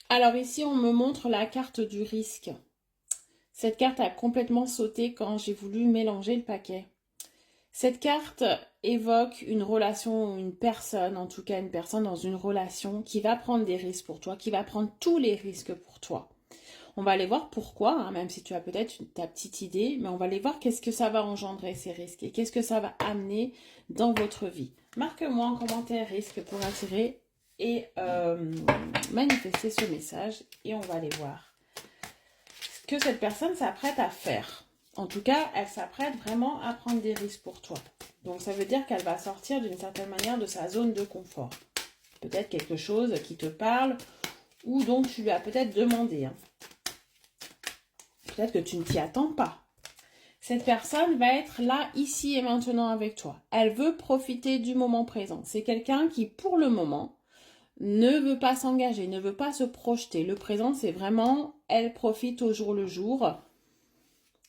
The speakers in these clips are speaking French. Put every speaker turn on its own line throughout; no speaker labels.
Alors ici, on me montre la carte du risque. Cette carte a complètement sauté quand j'ai voulu mélanger le paquet. Cette carte évoque une relation, une personne, en tout cas une personne dans une relation qui va prendre des risques pour toi, qui va prendre tous les risques pour toi. On va aller voir pourquoi, hein, même si tu as peut-être ta petite idée, mais on va aller voir qu'est-ce que ça va engendrer ces risques et qu'est-ce que ça va amener dans votre vie. Marque-moi en commentaire risque pour attirer et manifester ce message et on va aller voir ce que cette personne s'apprête à faire. En tout cas, elle s'apprête vraiment à prendre des risques pour toi. Donc ça veut dire qu'elle va sortir d'une certaine manière de sa zone de confort. Peut-être quelque chose qui te parle ou dont tu lui as peut-être demandé. Hein. Peut-être que tu ne t'y attends pas. Cette personne va être là, ici et maintenant avec toi. Elle veut profiter du moment présent. C'est quelqu'un qui, pour le moment, ne veut pas s'engager, ne veut pas se projeter. Le présent, c'est vraiment, elle profite au jour le jour.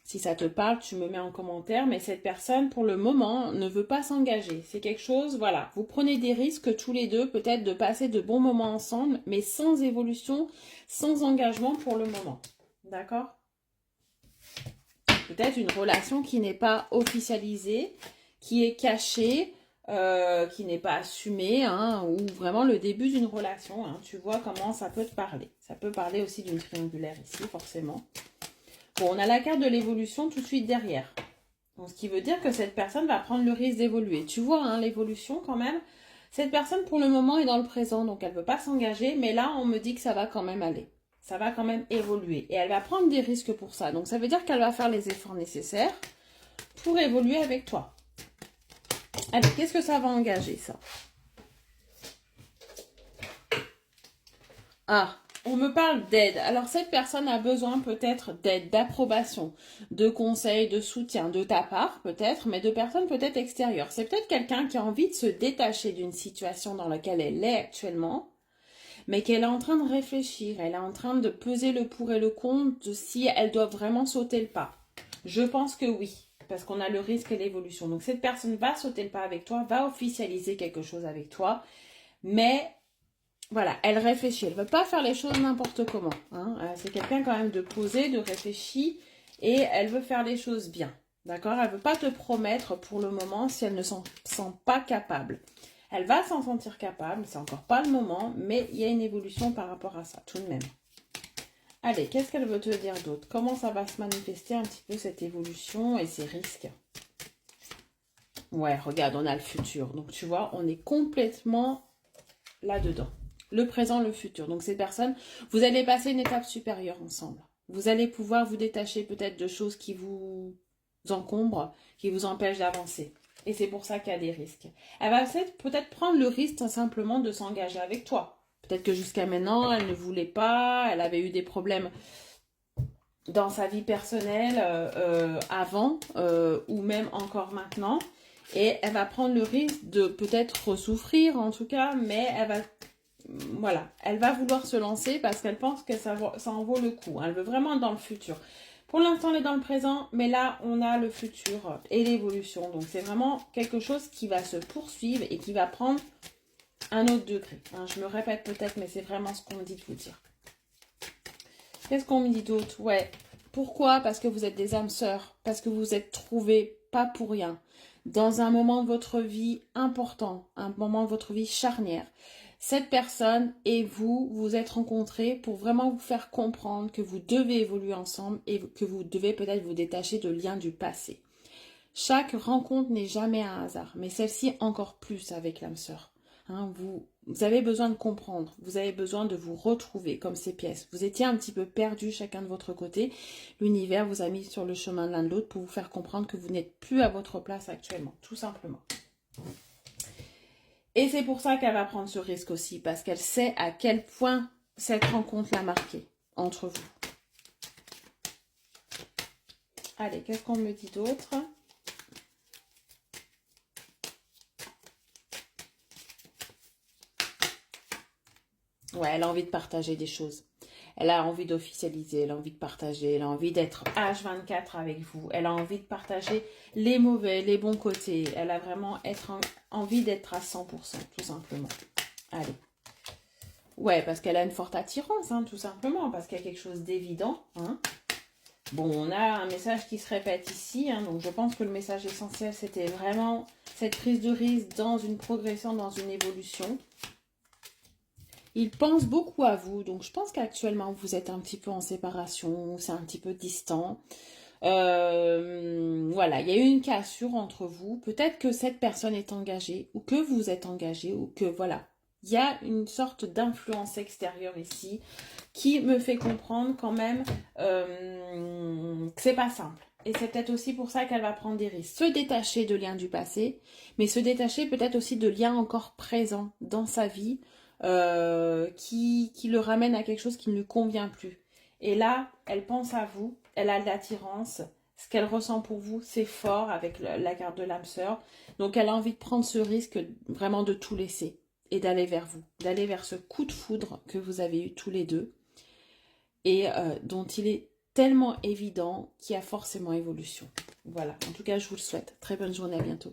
Si ça te parle, tu me mets en commentaire. Mais cette personne, pour le moment, ne veut pas s'engager. C'est quelque chose, voilà. Vous prenez des risques tous les deux, peut-être de passer de bons moments ensemble, mais sans évolution, sans engagement pour le moment. D'accord ? Peut-être une relation qui n'est pas officialisée, qui est cachée, qui n'est pas assumée, hein, ou vraiment le début d'une relation. Hein. Tu vois comment ça peut te parler. Ça peut parler aussi d'une triangulaire ici, forcément. Bon, on a la carte de l'évolution tout de suite derrière. Donc, ce qui veut dire que cette personne va prendre le risque d'évoluer. Tu vois, hein, l'évolution quand même. Cette personne, pour le moment, est dans le présent, donc elle ne veut pas s'engager. Mais là, on me dit que ça va quand même aller. Ça va quand même évoluer. Et elle va prendre des risques pour ça. Donc, ça veut dire qu'elle va faire les efforts nécessaires pour évoluer avec toi. Allez, qu'est-ce que ça va engager, ça? Ah, on me parle d'aide. Alors, cette personne a besoin peut-être d'aide, d'approbation, de conseils, de soutien de ta part, peut-être, mais de personnes peut-être extérieures. C'est peut-être quelqu'un qui a envie de se détacher d'une situation dans laquelle elle est actuellement, mais qu'elle est en train de réfléchir. Elle est en train de peser le pour et le contre de si elle doit vraiment sauter le pas. Je pense que oui, parce qu'on a le risque et l'évolution. Donc, cette personne va sauter le pas avec toi, va officialiser quelque chose avec toi, mais voilà, elle réfléchit. Elle ne veut pas faire les choses n'importe comment. Hein. C'est quelqu'un quand même de posé, de réfléchi, et elle veut faire les choses bien. D'accord? Elle ne veut pas te promettre pour le moment si elle ne s'en sent pas capable. Elle va s'en sentir capable, c'est encore pas le moment, mais il y a une évolution par rapport à ça, tout de même. Allez, qu'est-ce qu'elle veut te dire d'autre? Comment ça va se manifester un petit peu cette évolution et ces risques? Ouais, regarde, on a le futur. Donc tu vois, on est complètement là-dedans. Le présent, le futur. Donc ces personnes, vous allez passer une étape supérieure ensemble. Vous allez pouvoir vous détacher peut-être de choses qui vous encombrent, qui vous empêchent d'avancer. Et c'est pour ça qu'il y a des risques. Elle va peut-être prendre le risque simplement de s'engager avec toi. Peut-être que jusqu'à maintenant, elle ne voulait pas, elle avait eu des problèmes dans sa vie personnelle avant ou même encore maintenant. Et elle va prendre le risque de peut-être souffrir en tout cas, mais elle va voilà, elle va vouloir se lancer parce qu'elle pense que ça en vaut le coup. Elle veut vraiment être dans le futur. Pour l'instant, elle est dans le présent, mais là, on a le futur et l'évolution. Donc, c'est vraiment quelque chose qui va se poursuivre et qui va prendre un autre degré. Hein, je me répète peut-être, mais c'est vraiment ce qu'on me dit de vous dire. Qu'est-ce qu'on me dit d'autre? Ouais. Pourquoi? Parce que vous êtes des âmes sœurs. Parce que vous vous êtes trouvés pas pour rien. Dans un moment de votre vie important, un moment de votre vie charnière. Cette personne et vous, vous êtes rencontrés pour vraiment vous faire comprendre que vous devez évoluer ensemble et que vous devez peut-être vous détacher de liens du passé. Chaque rencontre n'est jamais un hasard, mais celle-ci encore plus avec l'âme sœur. Hein, vous avez besoin de comprendre, vous avez besoin de vous retrouver comme ces pièces. Vous étiez un petit peu perdus chacun de votre côté. L'univers vous a mis sur le chemin de l'un de l'autre pour vous faire comprendre que vous n'êtes plus à votre place actuellement, tout simplement. Et c'est pour ça qu'elle va prendre ce risque aussi, parce qu'elle sait à quel point cette rencontre l'a marqué entre vous. Allez, qu'est-ce qu'on me dit d'autre ? Ouais, elle a envie de partager des choses. Elle a envie d'officialiser, elle a envie de partager, elle a envie d'être H24 avec vous. Elle a envie de partager les mauvais, les bons côtés. Elle a vraiment envie d'être à 100%, tout simplement. Allez. Ouais, parce qu'elle a une forte attirance, hein, tout simplement, parce qu'il y a quelque chose d'évident. Hein. Bon, on a un message qui se répète ici, hein, donc je pense que le message essentiel, c'était vraiment cette prise de risque dans une progression, dans une évolution. Il pense beaucoup à vous, donc je pense qu'actuellement, vous êtes un petit peu en séparation, c'est un petit peu distant. Voilà, il y a eu une cassure entre vous. Peut-être que cette personne est engagée, ou que vous êtes engagé, ou que voilà. Il y a une sorte d'influence extérieure ici qui me fait comprendre quand même que c'est pas simple. Et c'est peut-être aussi pour ça qu'elle va prendre des risques. Se détacher de liens du passé, mais se détacher peut-être aussi de liens encore présents dans sa vie qui le ramènent à quelque chose qui ne lui convient plus. Et là, elle pense à vous, elle a de l'attirance, ce qu'elle ressent pour vous, c'est fort avec la carte de l'âme sœur. Donc elle a envie de prendre ce risque vraiment de tout laisser et d'aller vers vous, d'aller vers ce coup de foudre que vous avez eu tous les deux et dont il est tellement évident qu'il y a forcément évolution. Voilà, en tout cas je vous le souhaite. Très bonne journée, à bientôt.